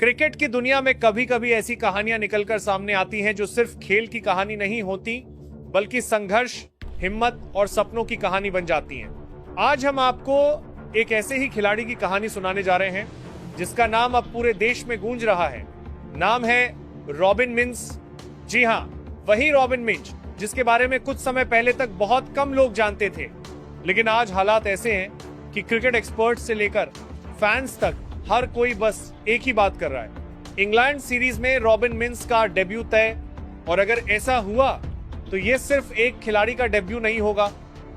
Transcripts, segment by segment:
Cricket की दुनिया में कभी कभी ऐसी कहानियां निकलकर सामने आती हैं जो सिर्फ खेल की कहानी नहीं होती, बल्कि संघर्ष, हिम्मत और सपनों की कहानी बन जाती हैं। आज हम आपको एक ऐसे ही खिलाड़ी की कहानी सुनाने जा रहे हैं जिसका नाम अब पूरे देश में गूंज रहा है। नाम है रॉबिन मिंज। जी हाँ, वही रॉबिन मिंज जिसके बारे में कुछ समय पहले तक बहुत कम लोग जानते थे। लेकिन आज हालात ऐसे हैं कि क्रिकेट एक्सपर्ट्स से लेकर फैंस तक हर कोई बस एक ही बात कर रहा है। इंग्लैंड सीरीज में रॉबिन मिंज का डेब्यू तय, और अगर ऐसा हुआ तो ये सिर्फ एक खिलाड़ी का डेब्यू नहीं होगा,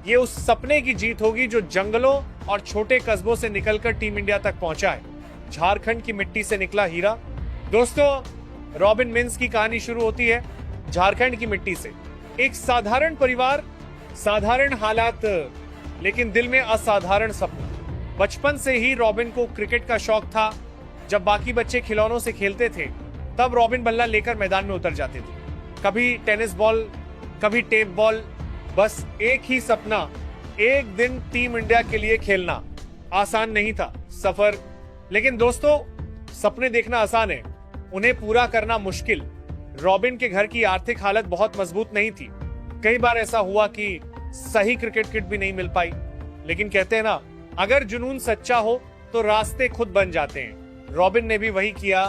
ये उस सपने की जीत होगी जो जंगलों और छोटे कस्बों से निकलकर टीम इंडिया तक पहुंचा है। झारखंड की मिट्टी से निकला हीरा। दोस्तों, रॉबिन मिंज की कहानी शुरू होती है झारखंड की मिट्टी से। एक साधारण परिवार, साधारण हालात, लेकिन दिल में असाधारण सपना। बचपन से ही रॉबिन को क्रिकेट का शौक था। जब बाकी बच्चे खिलौनों से खेलते थे, तब रॉबिन बल्ला लेकर मैदान में उतर जाते थे। कभी टेनिस बॉल, कभी टेप बॉल, बस एक ही सपना, एक दिन टीम इंडिया के लिए खेलना। आसान नहीं था सफर, लेकिन दोस्तों, सपने देखना आसान है, उन्हें पूरा करना मुश्किल। रॉबिन के घर की आर्थिक हालत बहुत मजबूत नहीं थी। कई बार ऐसा हुआ कि सही क्रिकेट किट भी नहीं मिल पाई। लेकिन कहते हैं ना, अगर जुनून सच्चा हो तो रास्ते खुद बन जाते हैं। रॉबिन ने भी वही किया।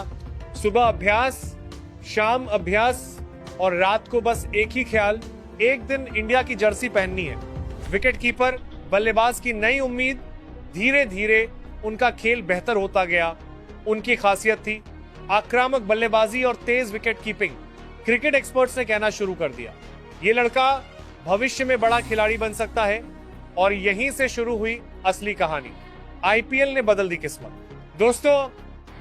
सुबह अभ्यास, शाम अभ्यास और रात को बस एक ही ख्याल, एक दिन इंडिया की जर्सी पहननी है। विकेट कीपर, बल्लेबाज की नई उम्मीद। धीरे धीरे उनका खेल बेहतर होता गया। उनकी खासियत थी आक्रामक बल्लेबाजी और तेज विकेट कीपिंग। क्रिकेट एक्सपर्ट्स ने कहना शुरू कर दिया, ये लड़का भविष्य में बड़ा खिलाड़ी बन सकता है। और यहीं से शुरू हुई असली कहानी। आईपीएल ने बदल दी किस्मत। दोस्तों,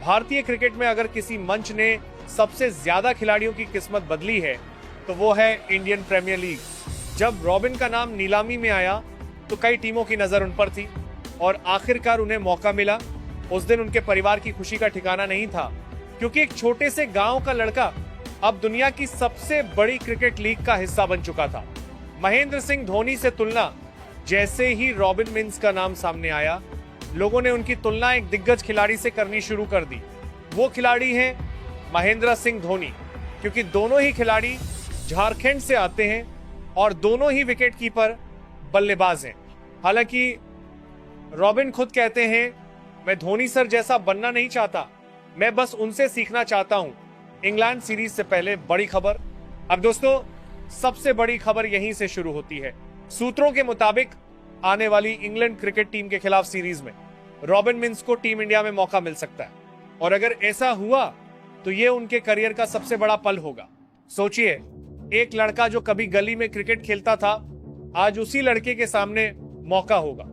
भारतीय क्रिकेट में अगर किसी मंच ने सबसे ज्यादा खिलाड़ियों की किस्मत बदली है तो वो है इंडियन प्रीमियर लीग। जब रॉबिन का नाम नीलामी में आया तो कई टीमों की नजर उन पर थी और आखिरकार उन्हें मौका मिला। उस दिन उनके परिवार की खुशी का ठिकाना नहीं था, क्योंकि एक छोटे से गांव का लड़का अब दुनिया की सबसे बड़ी क्रिकेट लीग का हिस्सा बन चुका था। महेंद्र सिंह धोनी से तुलना जैसे ही रॉबिन मिंज का नाम सामने आया, लोगों ने उनकी तुलना एक दिग्गज खिलाड़ी से करनी शुरू कर दी। वो खिलाड़ी हैं महेंद्र सिंह धोनी, क्योंकि दोनों ही खिलाड़ी झारखंड से आते हैं और दोनों ही विकेट कीपर, बल्लेबाज हैं। हालांकि रॉबिन खुद कहते हैं, मैं धोनी सर जैसा बनना नहीं चाहता, मैं बस उनसे सीखना चाहता हूं। इंग्लैंड सीरीज से पहले बड़ी खबर। अब दोस्तों, सबसे बड़ी खबर यहीं से शुरू होती है। सूत्रों के मुताबिक आने वाली इंग्लैंड क्रिकेट टीम के खिलाफ सीरीज में रॉबिन मिंज को टीम इंडिया में मौका मिल सकता है। और अगर ऐसा हुआ तो ये उनके करियर का सबसे बड़ा पल होगा। सोचिए, एक लड़का जो कभी गली में क्रिकेट खेलता था, आज उसी लड़के के सामने मौका होगा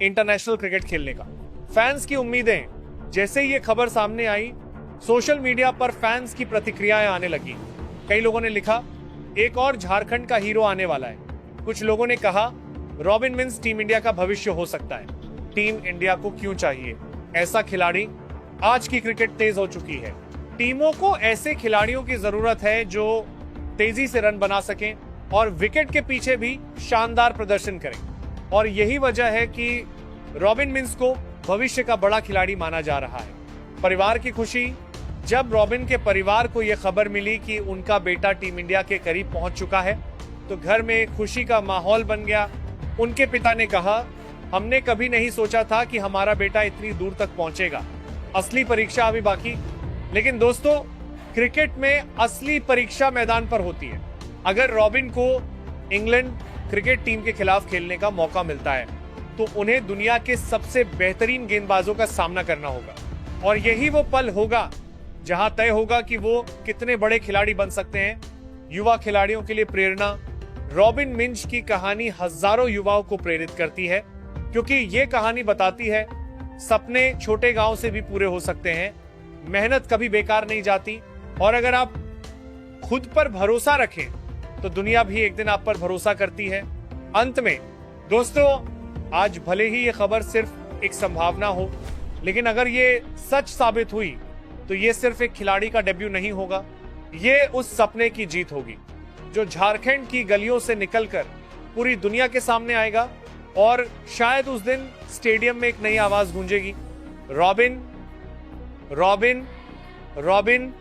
इंटरनेशनल क्रिकेट खेलने का। फैंस की उम्मीदें, जैसे ये खबर सामने आई, सोशल मीडिया पर फैंस की प्रतिक्रियाएं आने लगी। कई लोगों ने लिखा, एक और झारखंड का हीरो आने वाला है। कुछ लोगों ने कहा, रॉबिन मिंज टीम इंडिया का भविष्य हो सकता है। टीम इंडिया को क्यों चाहिए ऐसा खिलाड़ी? आज की क्रिकेट तेज हो चुकी है। टीमों को ऐसे खिलाड़ियों की जरूरत है जो तेजी से रन बना सकें और विकेट के पीछे भी शानदार प्रदर्शन करें। और यही वजह है कि रॉबिन मिंज को भविष्य का बड़ा खिलाड़ी माना जा रहा है। परिवार की खुशी। जब रॉबिन के परिवार को यह खबर मिली कि उनका बेटा टीम इंडिया के करीब पहुंच चुका है, तो घर में खुशी का माहौल बन गया। उनके पिता ने कहा, हमने कभी नहीं सोचा था कि हमारा बेटा इतनी दूर तक पहुंचेगा। असली परीक्षा अभी बाकी। लेकिन दोस्तों, क्रिकेट में असली परीक्षा मैदान पर होती है। अगर रॉबिन को इंग्लैंड क्रिकेट टीम के खिलाफ खेलने का मौका मिलता है तो उन्हें दुनिया के सबसे बेहतरीन गेंदबाजों का सामना करना होगा। और यही वो पल होगा जहां तय होगा कि वो कितने बड़े खिलाड़ी बन सकते हैं। युवा खिलाड़ियों के लिए प्रेरणा। रॉबिन मिंज की कहानी हजारों युवाओं को प्रेरित करती है, क्योंकि ये कहानी बताती है सपने छोटे गांव से भी पूरे हो सकते हैं। मेहनत कभी बेकार नहीं जाती, और अगर आप खुद पर भरोसा रखें तो दुनिया भी एक दिन आप पर भरोसा करती है। अंत में दोस्तों, आज भले ही ये खबर सिर्फ एक संभावना हो, लेकिन अगर ये सच साबित हुई तो ये सिर्फ एक खिलाड़ी का डेब्यू नहीं होगा, ये उस सपने की जीत होगी जो झारखंड की गलियों से निकलकर पूरी दुनिया के सामने आएगा। और शायद उस दिन स्टेडियम में एक नई आवाज गूंजेगी, रॉबिन, रॉबिन, रॉबिन